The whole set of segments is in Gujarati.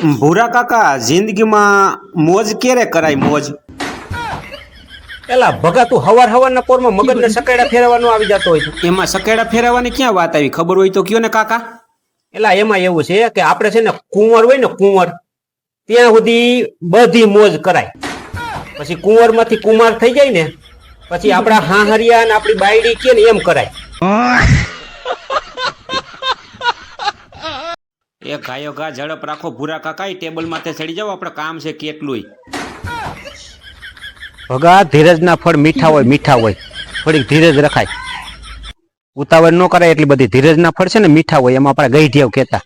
ભૂરા કાકા જિંદગીમાં મોજ ક્યારે કરાય મોજ? એલા ભગા તું હવાર હવારના પોરમાં મગજને સકેડા ફેરવવાનો આવી જતો હોય છે. એમાં સકેડા ફેરવવાની ક્યાં વાત આવી? ખબર હોય તો કયો ને કાકા. એલા એમાં એવું છે કે આપણે છે ને કુંવર હોય ને કુંવર, ત્યાં સુધી બધી મોજ કરાય. પછી કુંવરમાંથી કુમાર થઈ જાય ને પછી આપણા હાહરિયા ને આપણી બાયડી કે ને એમ કરાય. એ ગાયો ગા ઝડપ રાખો ભૂરા કાકા, એ ટેબલ માથે ચડી જાવ, આપણે કામ છે કેટલુંય. ભગા ધીરજના ફળ મીઠા હોય, થોડીક ધીરજ રખાય. ઉતાવળ ન કરાય એટલી બધી. ધીરજના ફળ છે ને મીઠા હોય, એમાં આપણે ગઈઢિયાવ કહેતા.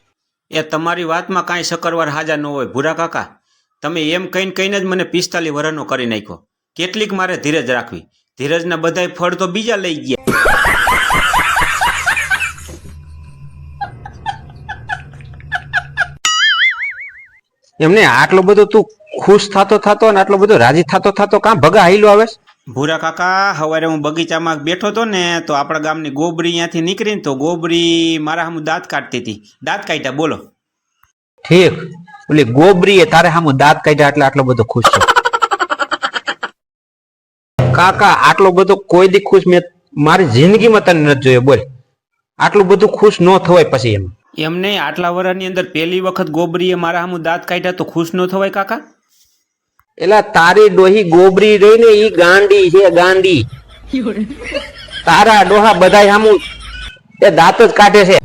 એ તમારી વાતમાં કાંઈ શકરવાર હાજા ન હોય ભૂરા કાકા. તમે એમ કહીને જ મને 45 વર્ષનો કરી નાખ્યો. કેટલીક મારે ધીરજ રાખવી? ધીરજના બધાય ફળ તો બીજા લઈ ગયા. એમને આટલો બધો તું ખુશ થતો અને આટલો બધો રાજી થતો કામ ભગા હાઈલો આવે? ભૂરા કાકા, સવારે હું બગીચામાં બેઠો હતો ને તો આપણા ગામની ગોબરી અહીંયાથી નીકળીને તો ગોબરી મારા સામું દાંત કાઢતી હતી. દાંત કાઢ્યા, બોલો. ઠીક, ઓલી ગોબરીએ તારે સામું દાંત કાઢ્યા એટલે આટલો બધો ખુશ છે. કાકા આટલો બધો કોઈ દી ખુશ મેં મારી જિંદગીમાં તને નથી જોયો. બોલ, આટલું બધું ખુશ ન થવાય પછી એમ. એમને આટલા વર્ષની અંદર પહેલી વખત ગોબરીએ મારા સામું દાંત કાઢ્યા તો ખુશ ન થવાય કાકા? એલા તારી ડોહી ગોબરી રહી ને ઈ ગાંડી છે, ગાંડી. તારા ડોહા બધાય સામું એ દાંત જ કાઢે છે.